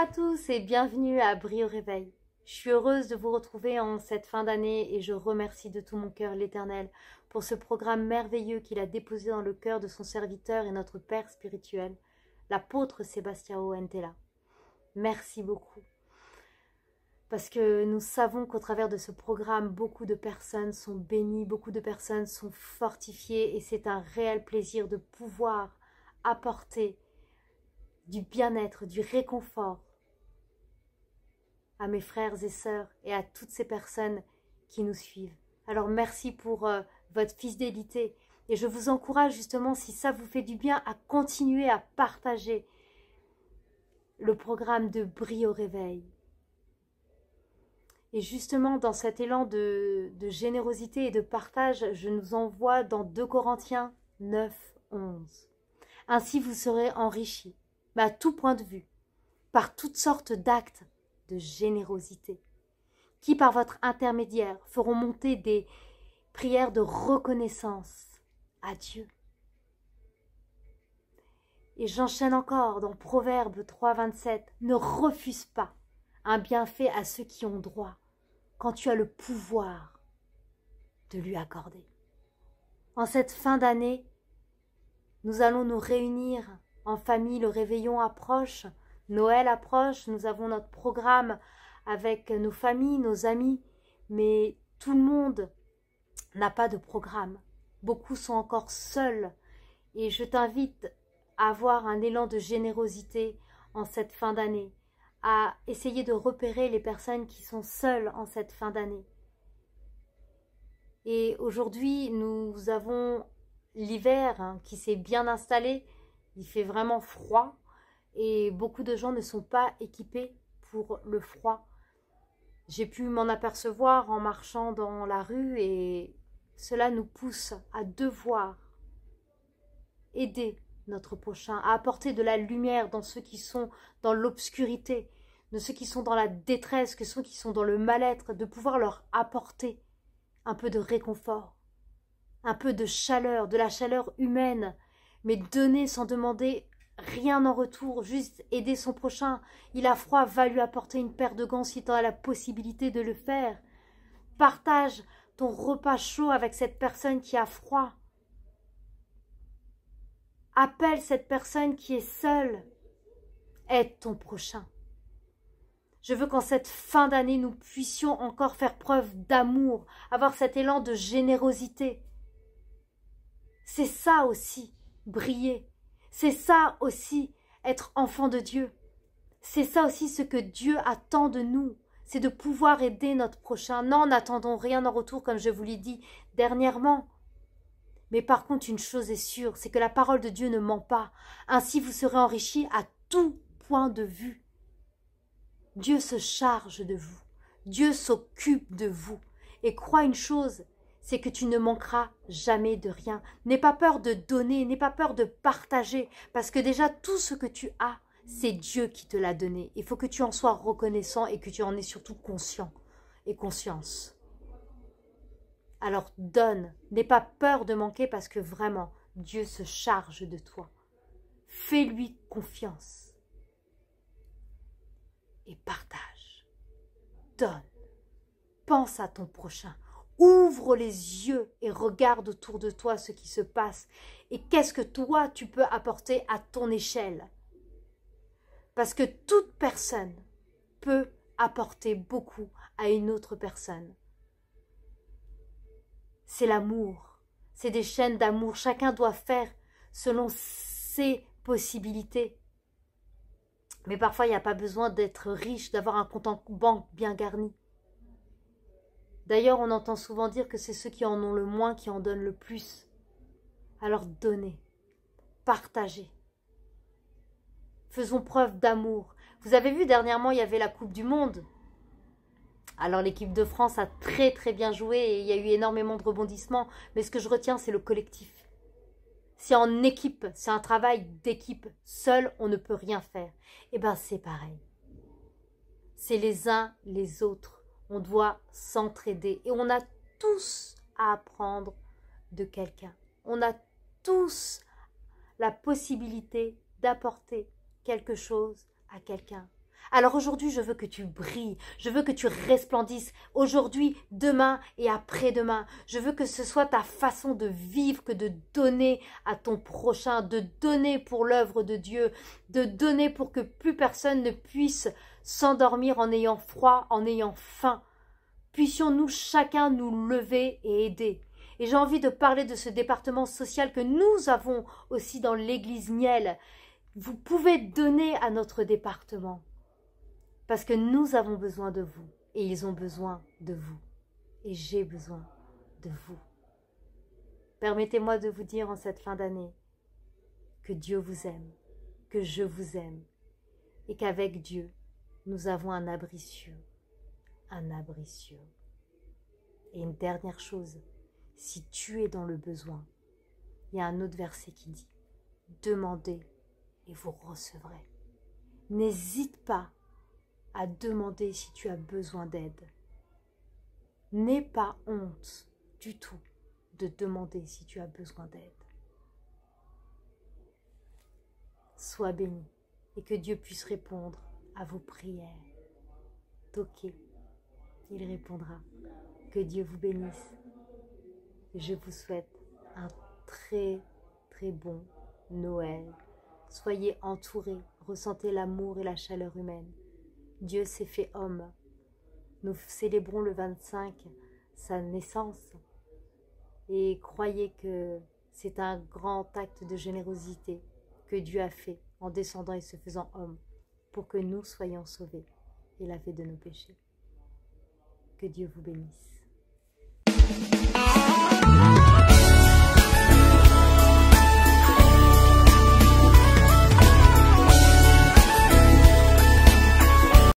à tous et bienvenue à Brille au réveil. Je suis heureuse de vous retrouver en cette fin d'année et je remercie de tout mon cœur l'Éternel pour ce programme merveilleux qu'il a déposé dans le cœur de son serviteur et notre Père spirituel, l'apôtre Sebastião Entella. Merci beaucoup. Parce que nous savons qu'au travers de ce programme, beaucoup de personnes sont bénies, beaucoup de personnes sont fortifiées et c'est un réel plaisir de pouvoir apporter du bien-être, du réconfort à mes frères et sœurs et à toutes ces personnes qui nous suivent. Alors merci pour votre fidélité et je vous encourage justement, si ça vous fait du bien, à continuer à partager le programme de Brille au réveil. Et justement, dans cet élan de générosité et de partage, je nous envoie dans 2 Corinthiens 9, 11. Ainsi vous serez enrichis, mais à tout point de vue, par toutes sortes d'actes de générosité, qui par votre intermédiaire feront monter des prières de reconnaissance à Dieu. Et j'enchaîne encore dans Proverbe 3, 27. Ne refuse pas un bienfait à ceux qui ont droit, quand tu as le pouvoir de lui accorder. En cette fin d'année, nous allons nous réunir en famille, le réveillon approche, Noël approche, nous avons notre programme avec nos familles, nos amis, mais tout le monde n'a pas de programme. Beaucoup sont encore seuls et je t'invite à avoir un élan de générosité en cette fin d'année, à essayer de repérer les personnes qui sont seules en cette fin d'année. Et aujourd'hui, nous avons l'hiver qui s'est bien installé, il fait vraiment froid et beaucoup de gens ne sont pas équipés pour le froid. J'ai pu m'en apercevoir en marchant dans la rue et cela nous pousse à devoir aider notre prochain, à apporter de la lumière dans ceux qui sont dans l'obscurité, de ceux qui sont dans la détresse, que ceux qui sont dans le mal-être, de pouvoir leur apporter un peu de réconfort, un peu de chaleur, de la chaleur humaine, mais donner sans demander rien en retour, juste aider son prochain. Il a froid, va lui apporter une paire de gants si tu as la possibilité de le faire. Partage ton repas chaud avec cette personne qui a froid. Appelle cette personne qui est seule. Aide ton prochain. Je veux qu'en cette fin d'année, nous puissions encore faire preuve d'amour, avoir cet élan de générosité. C'est ça aussi, briller. C'est ça aussi, être enfant de Dieu. C'est ça aussi ce que Dieu attend de nous. C'est de pouvoir aider notre prochain. Non, n'attendons rien en retour, comme je vous l'ai dit dernièrement. Mais par contre, une chose est sûre, c'est que la parole de Dieu ne ment pas. Ainsi, vous serez enrichis à tout point de vue. Dieu se charge de vous. Dieu s'occupe de vous. Et crois une chose, c'est que tu ne manqueras jamais de rien. N'aie pas peur de donner, n'aie pas peur de partager, parce que déjà tout ce que tu as, c'est Dieu qui te l'a donné. Il faut que tu en sois reconnaissant et que tu en aies surtout conscient et conscience. Alors donne, n'aie pas peur de manquer parce que vraiment, Dieu se charge de toi. Fais-lui confiance. Et partage. Donne. Pense à ton prochain. Ouvre les yeux et regarde autour de toi ce qui se passe. Et qu'est-ce que toi, tu peux apporter à ton échelle? Parce que toute personne peut apporter beaucoup à une autre personne. C'est l'amour. C'est des chaînes d'amour. Chacun doit faire selon ses possibilités. Mais parfois, il n'y a pas besoin d'être riche, d'avoir un compte en banque bien garni. D'ailleurs, on entend souvent dire que c'est ceux qui en ont le moins qui en donnent le plus. Alors donnez, partagez. Faisons preuve d'amour. Vous avez vu, dernièrement, il y avait la Coupe du Monde. Alors l'équipe de France a très très bien joué et il y a eu énormément de rebondissements. Mais ce que je retiens, c'est le collectif. C'est en équipe, c'est un travail d'équipe. Seul, on ne peut rien faire. Eh bien, c'est pareil. C'est les uns les autres. On doit s'entraider. Et on a tous à apprendre de quelqu'un. On a tous la possibilité d'apporter quelque chose à quelqu'un. Alors aujourd'hui, je veux que tu brilles, je veux que tu resplendisses aujourd'hui, demain et après-demain. Je veux que ce soit ta façon de vivre que de donner à ton prochain, de donner pour l'œuvre de Dieu, de donner pour que plus personne ne puisse s'endormir en ayant froid, en ayant faim. Puissions-nous chacun nous lever et aider. Et j'ai envie de parler de ce département social que nous avons aussi dans l'église Niel. Vous pouvez donner à notre département. Parce que nous avons besoin de vous et ils ont besoin de vous. Et j'ai besoin de vous. Permettez-moi de vous dire en cette fin d'année que Dieu vous aime, que je vous aime et qu'avec Dieu, nous avons un abri sûr. Un abri sûr. Et une dernière chose, si tu es dans le besoin, il y a un autre verset qui dit « Demandez et vous recevrez ». N'hésite pas à demander si tu as besoin d'aide. N'aie pas honte du tout de demander si tu as besoin d'aide. Sois béni et que Dieu puisse répondre à vos prières. Toquez, il répondra. Que Dieu vous bénisse. Je vous souhaite un très bon Noël. Soyez entourés, ressentez l'amour et la chaleur humaine. Dieu s'est fait homme. Nous célébrons le 25 sa naissance et croyez que c'est un grand acte de générosité que Dieu a fait en descendant et se faisant homme pour que nous soyons sauvés et lavés de nos péchés. Que Dieu vous bénisse.